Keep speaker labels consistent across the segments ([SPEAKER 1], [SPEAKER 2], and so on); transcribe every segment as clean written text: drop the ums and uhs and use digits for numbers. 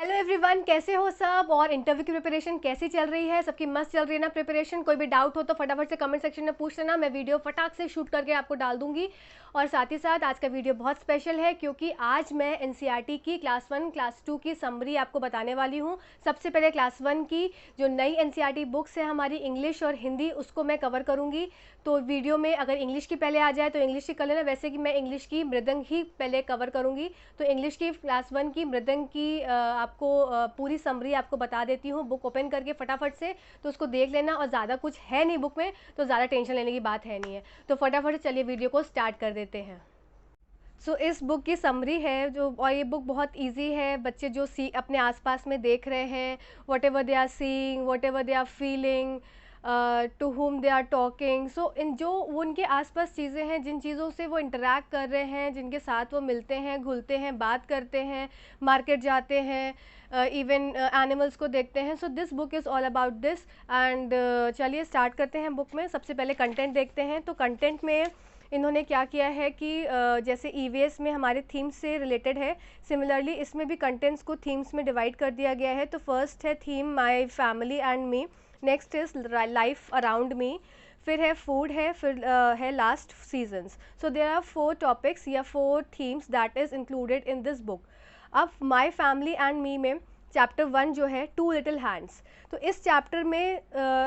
[SPEAKER 1] Hello everyone, कैसे हो सब और इंटरव्यू की प्रिपरेशन कैसी चल रही है? सबकी मस्त चल रही है ना प्रिपरेशन? कोई भी डाउट हो तो फटाफट से कमेंट सेक्शन में पूछ लेना, मैं वीडियो फटाक से शूट करके आपको डाल दूंगी। और साथ ही साथ आज का वीडियो बहुत स्पेशल है क्योंकि आज मैं एनसीईआरटी की क्लास 1 क्लास 2 की समरी आपको बताने वाली हूँ। सबसे पहले क्लास 1 की जो नई एनसीईआरटी बुक्स है हमारी इंग्लिश और हिंदी, उसको मैं कवर करूँगी। तो वीडियो में अगर इंग्लिश की पहले आ जाए तो इंग्लिश की कर लेना, वैसे कि मैं इंग्लिश की मृदंग ही पहले कवर करूँगी। तो इंग्लिश की क्लास 1 की मृदंग की आपको पूरी समरी आपको बता देती हूँ बुक ओपन करके फटाफट से। तो उसको देख लेना, और ज़्यादा कुछ है नहीं बुक में, तो ज़्यादा टेंशन लेने की बात है नहीं है। तो फटाफट से चलिए वीडियो को स्टार्ट कर देते हैं। इस बुक की समरी है जो, और ये बुक बहुत इजी है। बच्चे जो अपने आसपास में देख रहे हैं, whatever they are seeing, whatever they are feeling, to whom they are talking, सो इन जो वो उनके आसपास चीज़ें हैं, जिन चीज़ों से वो इंटरेक्ट कर रहे हैं, जिनके साथ वो मिलते हैं, घुलते हैं, बात करते हैं, मार्केट जाते हैं, इवन एनिमल्स को देखते हैं। So this book is all about this. And चलिए स्टार्ट करते हैं बुक में। सबसे पहले कंटेंट देखते हैं। तो कंटेंट में इन्होंने क्या किया है कि जैसे ईवीएस में हमारे थीम्स से रिलेटेड है, सिमिलरली इसमें भी कंटेंट्स को थीम्स में डिवाइड कर दिया गया है। तो फर्स्ट है theme my family and me, next is life around me, फिर है फूड है, फिर है last seasons. So there are 4 topics या 4 themes that is included in this book. अब माय फैमिली एंड मी में चैप्टर 1 जो है टू लिटिल हैंड्स, तो इस चैप्टर में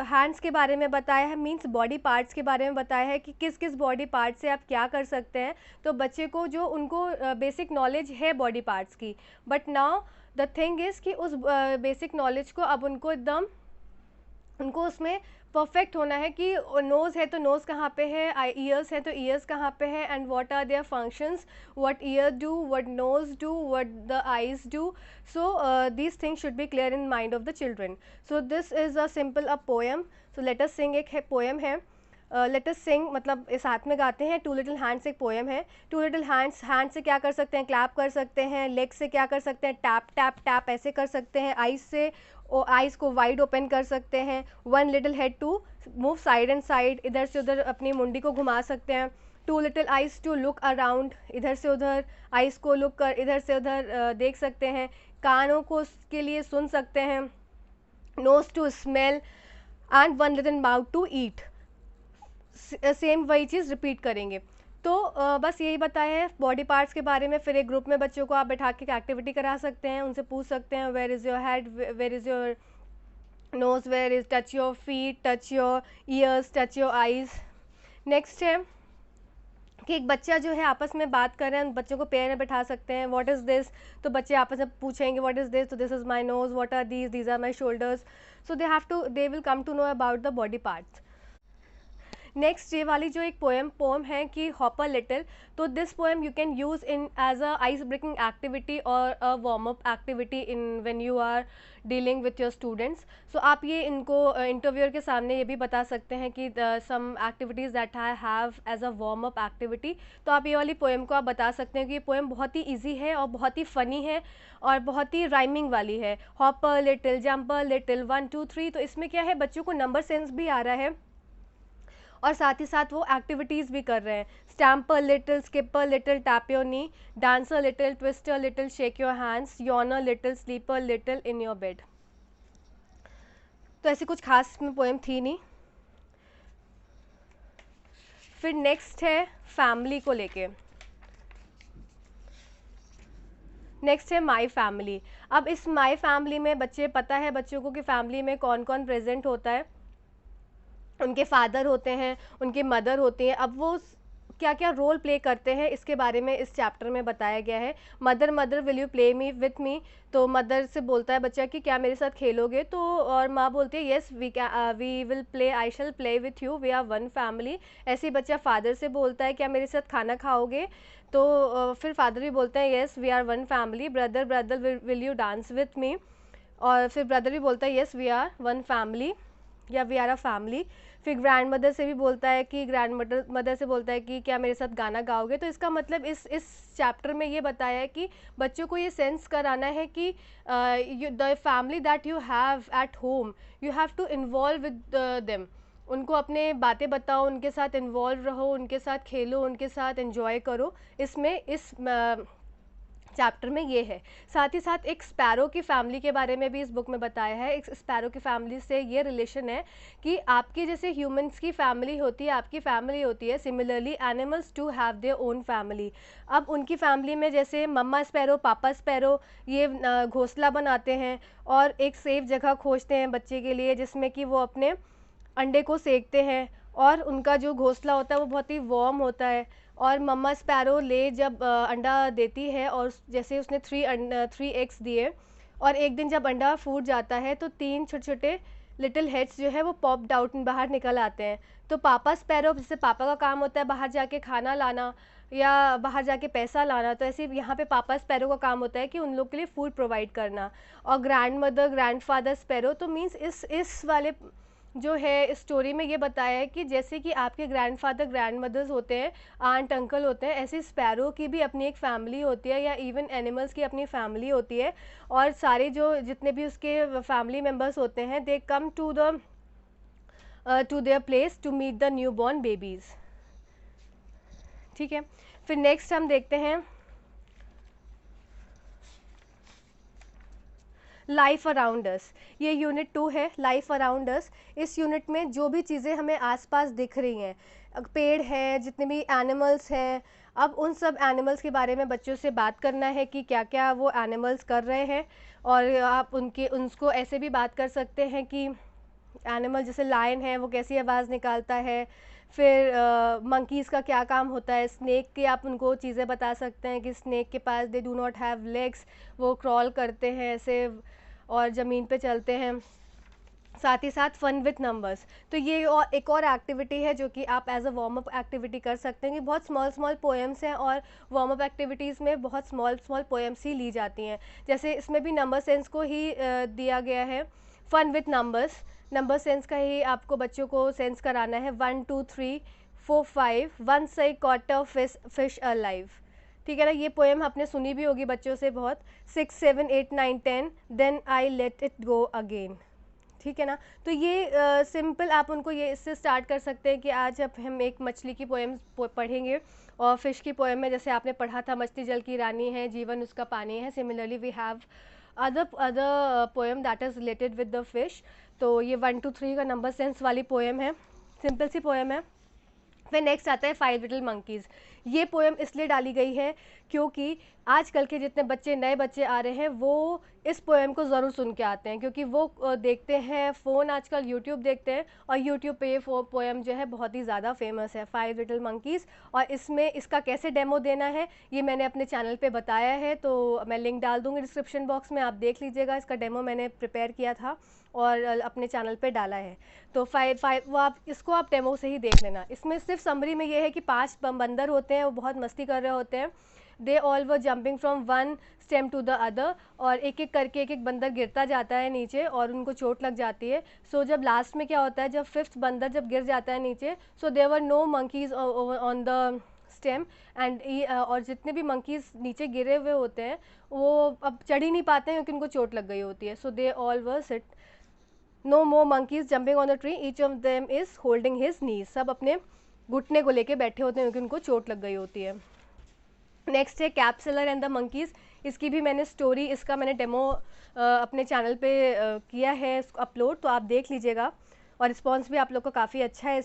[SPEAKER 1] हैंड्स के बारे में बताया है, मींस बॉडी पार्ट्स के बारे में बताया है कि किस किस बॉडी पार्ट से आप क्या कर सकते हैं। तो बच्चे को जो उनको बेसिक नॉलेज है बॉडी पार्ट्स की, but now the thing is कि उस बेसिक नॉलेज को अब उनको एकदम उनको उसमें परफेक्ट होना है कि नोज़ है तो नोज़ कहाँ पे है, ईयर्स है तो ईयर्स कहाँ पे है, and what are their functions, what ear do, what nose do, what the eyes do. So these things should be clear in mind of the children. So this is a simple a poem. So let us sing, एक है poem है। Late us सिंग मतलब इस हाथ में गाते हैं। Two little hands एक पोएम है। टू लिटिल हैंड्स, हैंड से क्या कर सकते हैं, क्लैप कर सकते हैं। लेग से क्या कर सकते हैं, टैप टैप टैप ऐसे कर सकते हैं। आइज से आइज़ को वाइड ओपन कर सकते हैं। One little head to move side and side, इधर से उधर अपनी मुंडी को घुमा सकते हैं। Two little eyes to look around, इधर से उधर आइज़ को लुक कर इधर से उधर देख सकते हैं। कानों को के लिए सुन सकते हैं। Nose to smell, and one little mouth to eat. Same वही चीज़ रिपीट करेंगे। तो बस यही बताया है बॉडी पार्ट्स के बारे में। फिर एक ग्रुप में बच्चों को आप बैठा के एक्टिविटी करा सकते हैं, उनसे पूछ सकते हैं where is your head, where is your nose, where is, touch your feet, touch your ears, touch your eyes. Next है कि एक बच्चा जो है आपस में बात कर रहे हैं, बच्चों को पेयर में बैठा सकते हैं। व्हाट इज़ दिस, तो बच्चे आपस में पूछेंगे व्हाट इज़ दिस, तो this is my nose, what are these are my shoulders. So they will come to know about the body parts. Next ये वाली जो एक पोएम है कि हॉपर लिटिल, तो this poem you can use in as a ice breaking activity और a warm up activity in when you are dealing with your students. So आप ये इनको इंटरव्यूअर के सामने ये भी बता सकते हैं कि some activities that I have as a warm up activity. तो आप ये वाली पोएम को आप बता सकते हैं कि ये पोएम बहुत ही ईजी है और बहुत ही फ़नी है और बहुत ही राइमिंग वाली है। हॉपर लिटिल, जंपर लिटिल, 1 2 3, तो इसमें क्या है, बच्चों को नंबर सेंस भी आ रहा है और साथ ही साथ वो एक्टिविटीज़ भी कर रहे हैं। Stamp a little, skip a little, tap your knee, dance a little, twist a little, shake your hands, Yon a little, sleep a little in your bed. तो ऐसी कुछ खास में पोएम थी नहीं। फिर नेक्स्ट है फैमिली को लेके। नेक्स्ट है माई फैमिली। अब इस माई फैमिली में बच्चे, पता है बच्चों को कि फैमिली में कौन कौन प्रेजेंट होता है। उनके फादर होते हैं, उनकी मदर होती हैं। अब वो क्या क्या रोल प्ले करते हैं इसके बारे में इस चैप्टर में बताया गया है। Mother, mother will you play me with me, तो मदर से बोलता है बच्चा कि क्या मेरे साथ खेलोगे, तो और माँ बोलती है yes we will play, I shall play with you, we are one family. ऐसे ही बच्चा फादर से बोलता है क्या मेरे साथ खाना खाओगे, तो फिर फादर भी बोलते हैं yes we are one family. Brother, brother will you dance with me, और फिर ब्रदर भी बोलता है yes we are one family या वी आर अ फैमिली। फिर ग्रैंड मदर से भी बोलता है कि ग्रैंड मदर से बोलता है कि क्या मेरे साथ गाना गाओगे। तो इसका मतलब इस चैप्टर में ये बताया है कि बच्चों को ये सेंस कराना है कि the family that you have at home, you have to involve with them. उनको अपने बातें बताओ, उनके साथ इन्वॉल्व रहो, उनके साथ खेलो, उनके साथ एंजॉय करो। इसमें इस चैप्टर में ये है। साथ ही साथ एक स्पैरो की फैमिली के बारे में भी इस बुक में बताया है। एक स्पैरो की फैमिली से ये रिलेशन है कि आपकी जैसे ह्यूमंस की फैमिली होती है, आपकी फैमिली होती है, similarly animals too have their own family. अब उनकी फैमिली में जैसे मम्मा स्पैरो, पापा स्पैरो ये घोंसला बनाते हैं और एक सेफ जगह खोजते हैं बच्चे के लिए, जिसमें कि वो अपने अंडे को सेकते हैं और उनका जो घोंसला होता है वो बहुत ही वार्म होता है। और मम्मा स्पैरो ले जब अंडा देती है और जैसे उसने 3 एग्स दिए और एक दिन जब अंडा फूट जाता है तो 3 छोटे छोटे लिटिल हेड्स जो है वो पॉप्ड आउट बाहर निकल आते हैं। तो पापा स्पैरो, जैसे पापा का काम होता है बाहर जाके खाना लाना या बाहर जाके पैसा लाना, तो ऐसे यहाँ पे पापा स्पैरो का काम होता है कि उन लोग के लिए फूड प्रोवाइड करना। और grand mother, grand father sparrow, तो मीन्स इस वाले जो है स्टोरी में ये बताया है कि जैसे कि आपके ग्रैंडफादर ग्रैंड मदर्स होते हैं, आंट अंकल होते हैं, ऐसे स्पैरो की भी अपनी एक फैमिली होती है, या इवन एनिमल्स की अपनी फैमिली होती है। और सारे जो जितने भी उसके फैमिली मेम्बर्स होते हैं, they come to their place to meet the new born babies. ठीक है, फिर नेक्स्ट हम देखते हैं लाइफ अराउंड अस। ये यूनिट 2 है, लाइफ अराउंड अस। इस यूनिट में जो भी चीज़ें हमें आसपास दिख रही हैं, पेड़ हैं, जितने भी एनिमल्स हैं, अब उन सब एनिमल्स के बारे में बच्चों से बात करना है कि क्या क्या वो एनिमल्स कर रहे हैं। और आप उनको ऐसे भी बात कर सकते हैं कि एनिमल जैसे लायन है वो कैसी आवाज़ निकालता है, फिर मंकीज़ का क्या काम होता है, स्नेक के आप उनको चीज़ें बता सकते हैं कि स्नेक के पास they do not have legs, वो क्रॉल करते हैं ऐसे और ज़मीन पे चलते हैं। साथ ही साथ फन विथ नंबर्स, तो ये और एक और एक्टिविटी है जो कि आप as a warm up activity कर सकते हैं कि बहुत स्मॉल स्मॉल पोएम्स हैं और वार्म अप एक्टिविटीज़ में बहुत स्मॉल स्मॉल पोएम्स ही ली जाती हैं। जैसे इसमें भी नंबर सेंस को ही दिया गया है, fun with numbers, number sense का ही आपको बच्चों को सेंस कराना है। 1 2 3 4 5 once I caught a fish alive। ठीक है ना, ये पोएम आपने सुनी भी होगी बच्चों से बहुत। 6 7 8 9 10 then I let it go again। ठीक है ना, तो ये सिंपल आप उनको ये इससे स्टार्ट कर सकते हैं कि आज अब हम एक मछली की पोएम पढ़ेंगे और फिश की पोएम में जैसे आपने पढ़ा था मछली जल की रानी है, जीवन उसका पानी है, similarly we have other poem that is related with the fish. तो ये 1 2 3 का नंबर सेंस वाली पोएम है, सिंपल सी पोएम है। फिर नेक्स्ट आता है 5 लिटिल मंकीज़। ये पोएम इसलिए डाली गई है क्योंकि आजकल के जितने बच्चे नए बच्चे आ रहे हैं वो इस पोएम को ज़रूर सुन के आते हैं, क्योंकि वो देखते हैं फ़ोन, आजकल यूट्यूब देखते हैं और यूट्यूब पे ये पोएम जो है बहुत ही ज़्यादा फेमस है, 5 लिटिल मंकीज़। और इसमें इसका कैसे डेमो देना है ये मैंने अपने चैनल पे बताया है, तो मैं लिंक डाल दूँगी डिस्क्रिप्शन बॉक्स में, आप देख लीजिएगा। इसका डेमो मैंने प्रिपेयर किया था और अपने चैनल पे डाला है, तो 5 वो आप इसको आप डेमो से ही देख लेना। इसमें सिर्फ समरी में ये है कि 5 बंदर होते हैं, वो बहुत मस्ती कर रहे होते हैं। They all were jumping from one stem to the other, और एक एक करके एक एक बंदर गिरता जाता है नीचे और उनको चोट लग जाती है। सो जब लास्ट में क्या होता है, जब 5th बंदर जब गिर जाता है नीचे, so there were no monkeys on the stem and और जितने भी मंकीज़ नीचे गिरे हुए होते हैं वो अब चढ़ ही नहीं पाते हैं क्योंकि उनको चोट लग गई होती है। So they all were sit, no more monkeys jumping on the tree, each of them is holding his knees. सब अपने घुटने को लेके बैठे होते हैं क्योंकि उनको चोट लग गई होती है। नेक्स्ट है कैप्सुलर एंड द मंकीज़। इसकी भी मैंने स्टोरी, इसका मैंने डेमो अपने चैनल पे किया है अपलोड, तो आप देख लीजिएगा। और रिस्पॉन्स भी आप लोग को काफ़ी अच्छा है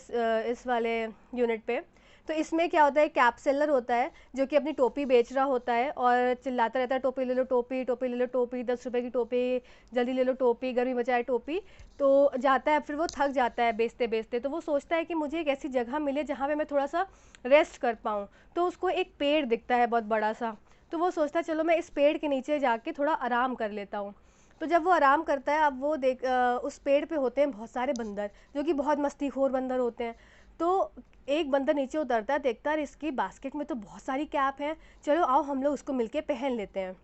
[SPEAKER 1] इस वाले यूनिट पे। तो इसमें क्या होता है, कैप्सुलर होता है जो कि अपनी टोपी बेच रहा होता है और चिल्लाता रहता है टोपी ले लो, टोपी टोपी ले लो, टोपी 10 रुपये की टोपी, जल्दी ले लो टोपी, गर्मी मचाए टोपी। तो जाता है, फिर वो थक जाता है बेचते बेचते, तो वो सोचता है कि मुझे एक ऐसी जगह मिले जहाँ पे मैं थोड़ा सा रेस्ट कर पाऊँ। तो उसको एक पेड़ दिखता है बहुत बड़ा सा, तो वो सोचता है चलो मैं इस पेड़ के नीचे जाके थोड़ा आराम कर लेता हूँ। तो जब वो आराम करता है, अब वो उस पेड़ पे होते हैं बहुत सारे बंदर जो कि बहुत मस्तीखोर बंदर होते हैं। तो एक बंदर नीचे उतरता है, देखता है इसकी बास्केट में तो बहुत सारी कैप हैं, चलो आओ हम लोग उसको मिलके पहन लेते हैं।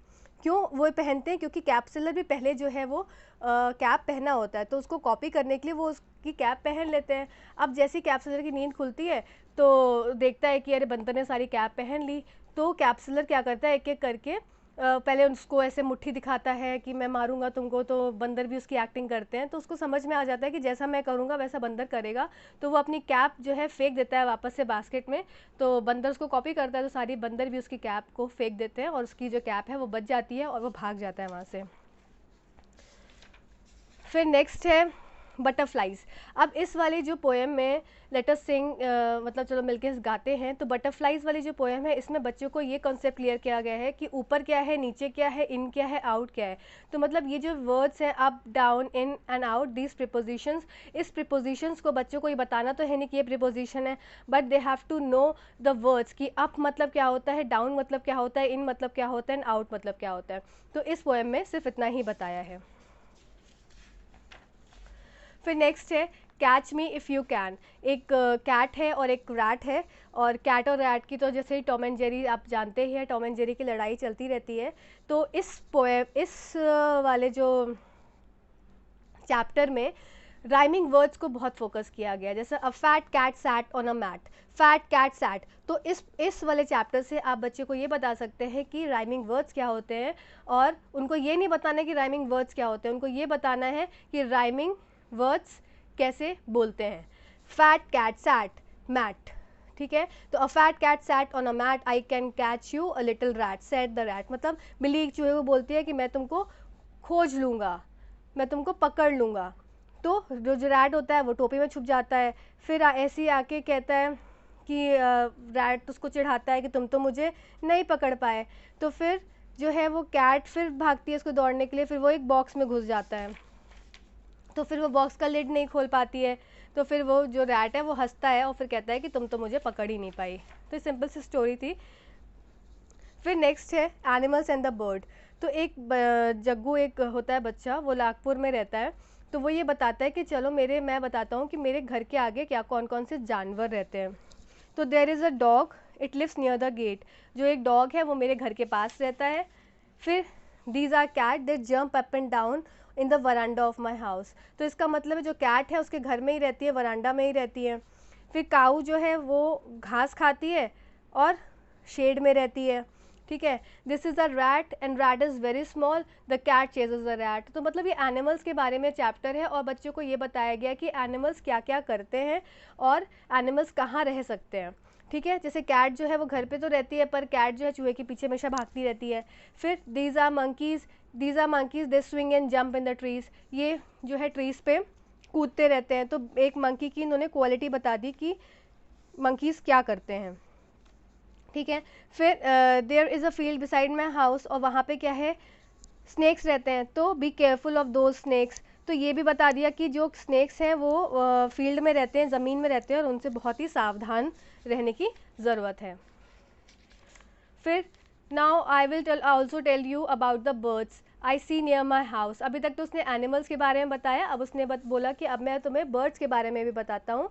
[SPEAKER 1] क्यों वो पहनते हैं, क्योंकि कैप्सुलर भी पहले जो है वो कैप पहना होता है, तो उसको कॉपी करने के लिए वो उसकी कैप पहन लेते हैं। अब जैसी कैप्सुलर की नींद खुलती है तो देखता है कि अरे बंदर ने सारी कैप पहन ली, तो कैप्सुलर क्या करता है, एक एक करके पहले उसको ऐसे मुट्ठी दिखाता है कि मैं मारूंगा तुमको, तो बंदर भी उसकी एक्टिंग करते हैं, तो उसको समझ में आ जाता है कि जैसा मैं करूंगा वैसा बंदर करेगा, तो वो अपनी कैप जो है फेंक देता है वापस से बास्केट में, तो बंदर उसको कॉपी करता है, तो सारी बंदर भी उसकी कैप को फेंक देते हैं और उसकी जो कैप है वो बच जाती है और वो भाग जाता है वहाँ से। फिर नेक्स्ट है बटरफ्लाइज। अब इस वाली जो पोएम में लेट अस सिंग, मतलब चलो मिलके गाते हैं, तो बटरफ्लाइज वाली जो पोएम है इसमें बच्चों को ये कॉन्सेप्ट क्लियर किया गया है कि ऊपर क्या है, नीचे क्या है, इन क्या है, आउट क्या है। तो मतलब ये जो वर्ड्स हैं up down in and out, these prepositions, इस प्रिपोजिशंस को बच्चों को ये बताना तो है नहीं कि ये प्रिपोजिशन है, but they have to know the words कि अप मतलब क्या होता है, डाउन मतलब क्या होता है, इन मतलब क्या होता है एंड आउट मतलब क्या होता है। तो इस पोएम में सिर्फ इतना ही बताया है। फिर नेक्स्ट है catch me if you can. एक कैट है और एक रैट है, और कैट और रैट की तो जैसे ही टॉम एंड जेरी आप जानते ही हैं, टॉम एंड जेरी की लड़ाई चलती रहती है। तो इस पोएम, इस वाले जो चैप्टर में राइमिंग वर्ड्स को बहुत फोकस किया गया, जैसे a fat cat sat on a mat, fat cat sat. तो इस वाले चैप्टर से आप बच्चे को ये बता सकते हैं कि राइमिंग वर्ड्स क्या होते हैं, और उनको ये नहीं बताना है कि राइमिंग वर्ड्स क्या होते हैं, उनको ये बताना है कि राइमिंग वर्ड्स कैसे बोलते हैं। फैट कैट सैट मैट, ठीक है। तो a fat cat sat on a mat, I can catch you a little rat, said the rat. मतलब बिल्ली एक चूहे को बोलती है कि मैं तुमको खोज लूँगा, मैं तुमको पकड़ लूँगा। तो जो रैट होता है वो टोपी में छुप जाता है, फिर ऐसे ही आके कहता है कि रैट उसको चिढ़ाता है कि तुम तो मुझे नहीं पकड़ पाए। तो फिर जो है वो कैट फिर भागती है उसको दौड़ने के लिए, फिर वो एक बॉक्स में घुस जाता है, तो फिर वो बॉक्स का लिड नहीं खोल पाती है, तो फिर वो जो रैट है वो हंसता है और फिर कहता है कि तुम तो मुझे पकड़ ही नहीं पाई। तो सिंपल सी स्टोरी थी। फिर नेक्स्ट है एनिमल्स एंड द बर्ड। तो एक जग्गू एक होता है बच्चा, वो नागपुर में रहता है, तो वो ये बताता है कि चलो मैं बताता हूँ कि मेरे घर के आगे क्या कौन कौन से जानवर रहते हैं। तो there is a dog, it lives near the gate. जो एक डॉग है वो मेरे घर के पास रहता है। फिर these are cat they jump up and down in the veranda of my house. तो इसका मतलब है जो कैट है उसके घर में ही रहती है, वरांडा में ही रहती है। फिर काऊ जो है वो घास खाती है और शेड में रहती है, ठीक है। This is a rat and rat is very small, the cat chases the rat. तो मतलब ये एनिमल्स के बारे में चैप्टर है और बच्चों को ये बताया गया कि एनिमल्स क्या क्या करते हैं और एनिमल्स कहाँ रह सकते हैं, ठीक है। जैसे कैट जो है वो घर पे तो रहती है, पर कैट जो है चूहे के पीछे हमेशा भागती रहती है। फिर these are monkeys they swing and jump in the trees. ये जो है ट्रीज़ पे कूदते रहते हैं। तो एक मंकी की इन्होंने क्वालिटी बता दी कि मंकीज़ क्या करते हैं, ठीक है। फिर there is a field beside my house, और वहाँ पे क्या है, स्नेक्स रहते हैं, तो be careful of those snakes. तो ये भी बता दिया कि जो स्नेक्स हैं वो फील्ड में रहते हैं, ज़मीन में रहते हैं, और उनसे बहुत ही सावधान रहने की ज़रूरत है। फिर now I will also tell you about the birds I see near my house. अभी तक तो उसने एनिमल्स के बारे में बताया, अब उसने बोला कि अब मैं तुम्हें बर्ड्स के बारे में भी बताता हूँ।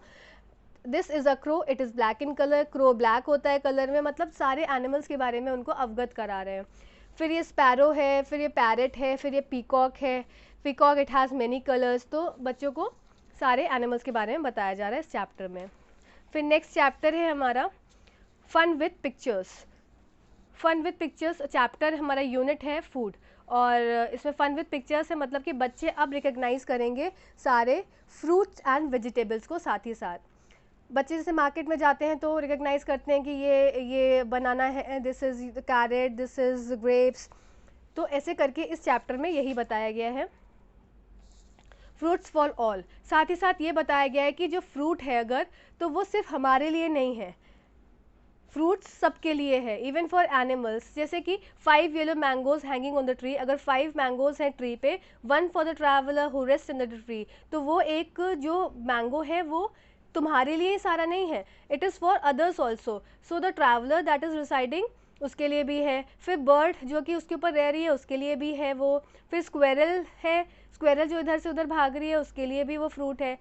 [SPEAKER 1] This is a crow, it is black in colour. Crow black होता है कलर में, मतलब सारे एनिमल्स के बारे में उनको अवगत करा रहे हैं। फिर ये स्पैरो है, फिर ये पैरेट है, फिर ये पीकॉक है। Peacock it has many colours. तो बच्चों को सारे एनिमल्स के बारे में बताया जा रहा है इस चैप्टर में। फिर नेक्स्ट चैप्टर है हमारा fun with pictures. Fun with pictures chapter हमारा यूनिट है फूड, और इसमें फन विथ पिक्चर्स है, मतलब कि बच्चे अब रिकग्नाइज करेंगे सारे फ्रूट्स एंड वेजिटेबल्स को। साथ ही साथ बच्चे जैसे मार्केट में जाते हैं तो रिकग्नाइज करते हैं कि ये बनाना है, this is carrot, this is grapes. तो ऐसे करके इस चैप्टर में यही बताया गया है, फ्रूट्स फॉर ऑल। साथ ही साथ ये बताया गया है कि जो फ्रूट है अगर, तो वो सिर्फ हमारे लिए नहीं है, फ्रूट्स सबके लिए है, इवन फॉर एनिमल्स। जैसे कि 5 yellow mangoes hanging on the tree, अगर 5 मैंगोज हैं ट्री पे, 1 for the traveller who rest in the tree. तो वो एक जो मैंगो है वो तुम्हारे लिए सारा नहीं है, it is for others also. So the traveller that is residing उसके लिए भी है। फिर बर्ड जो कि उसके ऊपर रह रही है उसके लिए भी है वो। फिर स्क्वेरल है, स्क्वेरल जो इधर से उधर भाग रही है उसके लिए भी वो फ्रूट है।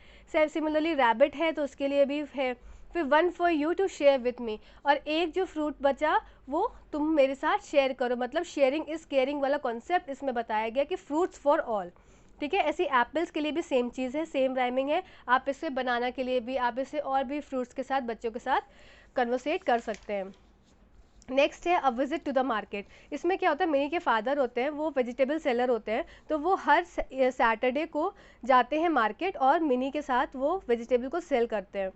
[SPEAKER 1] सिमिलरली रैबिट है तो उसके लिए भी है। फिर 1 for you to share with me, और एक जो फ्रूट बचा वो तुम मेरे साथ शेयर करो, मतलब शेयरिंग इज केयरिंग वाला कॉन्सेप्ट इसमें बताया गया कि फ्रूट्स फॉर ऑल, ठीक है। ऐसी एप्पल्स के लिए भी सेम चीज़ है, सेम राइमिंग है। आप इसे बनाना के लिए भी, आप इसे और भी फ्रूट्स के साथ बच्चों के साथ कन्वर्सेट कर सकते हैं। नेक्स्ट है a visit to the market. इसमें क्या होता है, मिनी के फादर होते हैं, वो वेजिटेबल सेलर होते हैं, तो वो हर सैटरडे को जाते हैं मार्केट और मिनी के साथ वो वेजिटेबल को सेल करते हैं।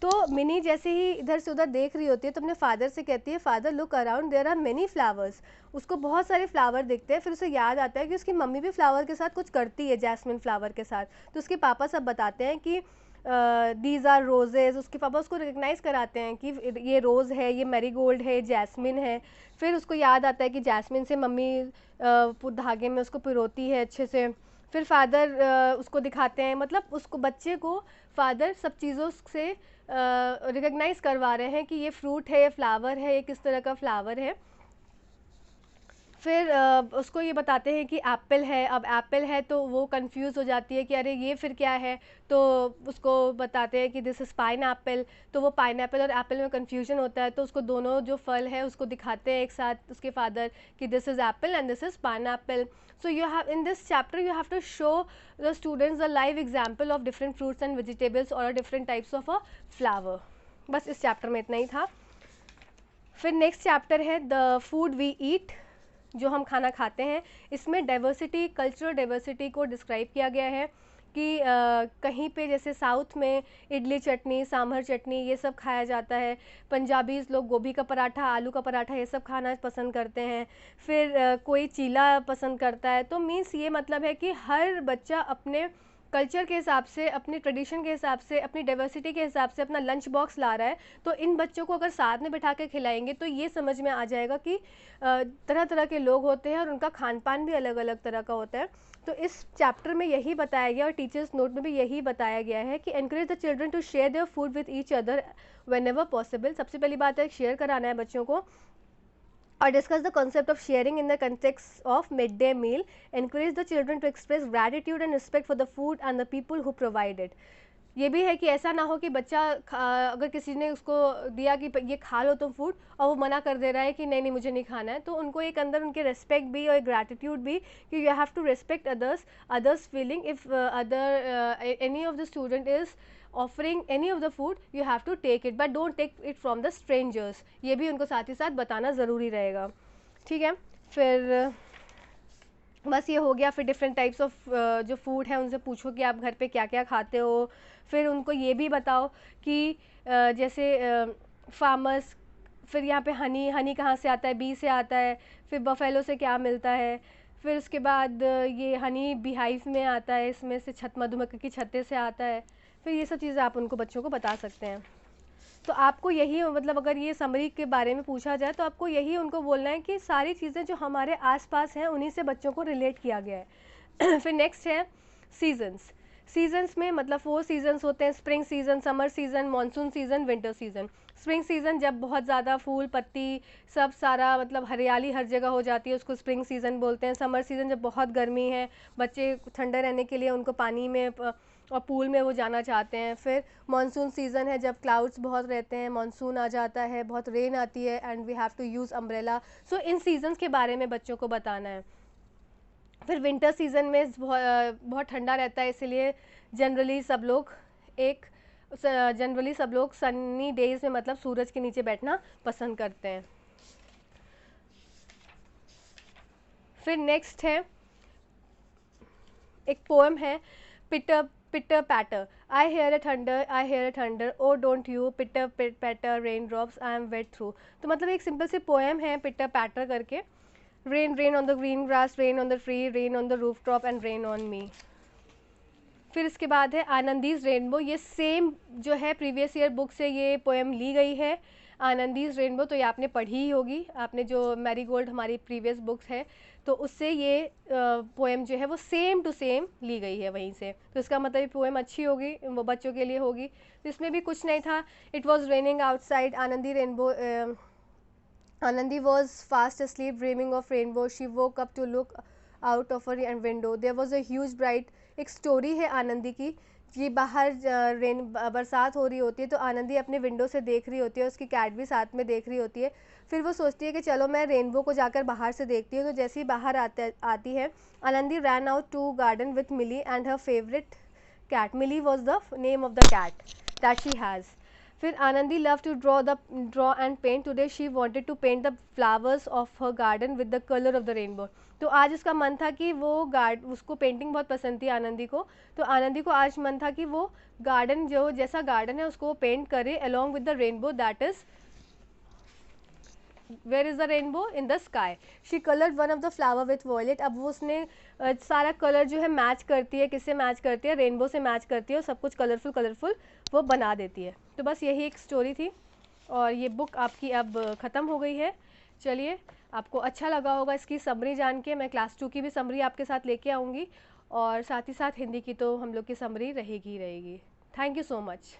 [SPEAKER 1] तो मिनी जैसे ही इधर से उधर देख रही होती है तो अपने फादर से कहती है, father look around, there are many flowers. उसको बहुत सारे फ्लावर दिखते हैं, फिर उसे याद आता है कि उसकी मम्मी भी फ्लावर के साथ कुछ करती है, जैस्मिन फ्लावर के साथ। तो उसके पापा सब बताते हैं कि दीज आर रोजेज़। उसके पापा उसको रिकग्नाइज़ कराते हैं कि ये रोज़ है, ये मैरीगोल्ड है, जैस्मिन है। फिर उसको याद आता है कि जैस्मिन से मम्मी धागे में उसको पिरोती है अच्छे से। फिर फादर उसको दिखाते हैं, मतलब उसको बच्चे को फादर सब चीज़ों से रिकग्नाइज़ करवा रहे हैं कि ये फ्रूट है, ये फ्लावर है, ये किस तरह का फ्लावर है। फिर उसको ये बताते हैं कि एप्पल है। अब एप्पल है तो वो कंफ्यूज हो जाती है कि अरे ये फिर क्या है, तो उसको बताते हैं कि दिस इज़ पाइन एप्पल। तो वो पाइन एप्पल और एप्पल में कंफ्यूजन होता है, तो उसको दोनों जो फल है उसको दिखाते हैं एक साथ उसके फादर कि this is apple and this is pineapple. So you have in this chapter you have to show the students the live example of different fruits and vegetables और different types of a flower. बस इस chapter में इतना ही था। फिर next chapter है the food we eat, जो हम खाना खाते हैं। इसमें डाइवर्सिटी, कल्चरल डाइवर्सिटी को डिस्क्राइब किया गया है कि कहीं पे जैसे साउथ में इडली चटनी, सांभर चटनी ये सब खाया जाता है। पंजाबीज़ लोग गोभी का पराठा, आलू का पराठा ये सब खाना पसंद करते हैं। फिर कोई चीला पसंद करता है। तो मीन्स ये मतलब है कि हर बच्चा अपने कल्चर के हिसाब से, अपने ट्रेडिशन के हिसाब से, अपनी डाइवर्सिटी के हिसाब से अपना लंच बॉक्स ला रहा है। तो इन बच्चों को अगर साथ में बिठा के खिलाएंगे तो ये समझ में आ जाएगा कि तरह तरह के लोग होते हैं और उनका खान पान भी अलग अलग तरह का होता है। तो इस चैप्टर में यही बताया गया और टीचर्स नोट में भी यही बताया गया है कि encourage the children to share their food with each other whenever possible. सबसे पहली बात है शेयर कराना है बच्चों को। और discuss the concept of sharing in the context of midday meal, encourage the children to express gratitude and respect for the food and the people who provide it। ये भी है कि ऐसा ना हो कि बच्चा अगर किसी ने उसको दिया कि ये खा लो तुम फूड और वो मना कर दे रहा है कि नहीं नहीं मुझे नहीं खाना है, तो उनको एक अंदर उनके रेस्पेक्ट भी और ग्रैटिट्यूड भी कि you have to respect others feeling. If other any of the student is offering any of the food you have to take it, but don't take it from the strangers. ये भी उनको साथ ही साथ बताना ज़रूरी रहेगा। ठीक है, फिर बस ये हो गया। फिर डिफरेंट टाइप्स ऑफ जो फूड है उनसे पूछो कि आप घर पे क्या क्या खाते हो। फिर उनको ये भी बताओ कि जैसे फार्मर्स, फिर यहाँ पे हनी कहाँ से आता है, बी से आता है। फिर बफेलो से क्या मिलता है। फिर उसके बाद ये हनी बीहाइव में आता है, इसमें से मधुमक्खी की छत्ते से आता है। फिर ये सब चीज़ें आप उनको बच्चों को बता सकते हैं। तो आपको यही, मतलब अगर ये समरी के बारे में पूछा जाए तो आपको यही उनको बोलना है कि सारी चीज़ें जो हमारे आसपास हैं उन्हीं से बच्चों को रिलेट किया गया है। फिर नेक्स्ट है सीजन्स। सीजन्स में मतलब 4 सीजन्स होते हैं, spring season, summer season, monsoon season, winter season. Spring season जब बहुत ज़्यादा फूल पत्ती सब सारा मतलब हरियाली हर जगह हो जाती है, उसको स्प्रिंग सीजन बोलते हैं। समर सीजन जब बहुत गर्मी है, बच्चे ठंडे रहने के लिए उनको पानी में और पूल में वो जाना चाहते हैं। फिर मानसून सीज़न है जब क्लाउड्स बहुत रहते हैं, मानसून आ जाता है, बहुत रेन आती है and we have to use umbrella. So इन सीजन्स के बारे में बच्चों को बताना है। फिर विंटर सीज़न में बहुत ठंडा रहता है, इसलिए जनरली सब लोग सनी डेज में मतलब सूरज के नीचे बैठना पसंद करते हैं। फिर नेक्स्ट है एक पोएम है, pitter patter. I hear a thunder, oh don't you, pitter patter raindrops, I am wet through. तो मतलब एक सिंपल सी पोएम है पिटर पैटर करके। Rain on the green grass, rain on the tree, rain on the roof top and rain on me. फिर इसके बाद है आनंदीज रेनबो। ये सेम जो है प्रीवियस ईयर बुक से ये पोएम ली गई है, आनंदीज रेनबो। तो ये आपने पढ़ी ही होगी, आपने जो मैरीगोल्ड हमारी प्रीवियस बुक्स है तो उससे ये पोएम जो है वो सेम टू सेम ली गई है वहीं से। तो इसका मतलब ये पोएम अच्छी होगी, वो बच्चों के लिए होगी। तो इसमें भी कुछ नहीं था। It was raining outside, Anandi rainbow, Anandi was fast asleep dreaming of rainbow. She woke up to look out of her window. There was a huge bright, एक स्टोरी है आनंदी की। ये बाहर बरसात हो रही होती है तो आनंदी अपने विंडो से देख रही होती है, उसकी कैट भी साथ में देख रही होती है। फिर वो सोचती है कि चलो मैं रेनबो को जाकर बाहर से देखती हूँ। तो जैसे ही बाहर आती है, Anandi ran out to garden with Milly and her favourite cat. Milly was the name of the cat that she has. फिर Anandi love to draw and paint, today she wanted to paint the flowers of her garden with the colour of the rainbow. तो आज उसका मन था कि वो उसको painting बहुत पसंद थी आनंदी को, तो आनंदी को आज मन था कि वो गार्डन जो जैसा गार्डन है उसको पेंट करे along with the rainbow, that is where is the rainbow in the sky. She coloured one of the flower with violet. अब वो उसने सारा कलर जो है मैच करती है, किससे मैच करती है, रेनबो से मैच करती है और सब कुछ कलरफुल कलरफुल वो बना देती है। तो बस यही एक स्टोरी थी और ये बुक आपकी अब ख़त्म हो गई है। चलिए, आपको अच्छा लगा होगा इसकी समरी जान के। मैं क्लास 2 की भी समरी आपके साथ लेके आऊँगी और साथ ही साथ हिंदी की तो हम लोग की समरी रहेगी ही रहेगी। Thank you so much.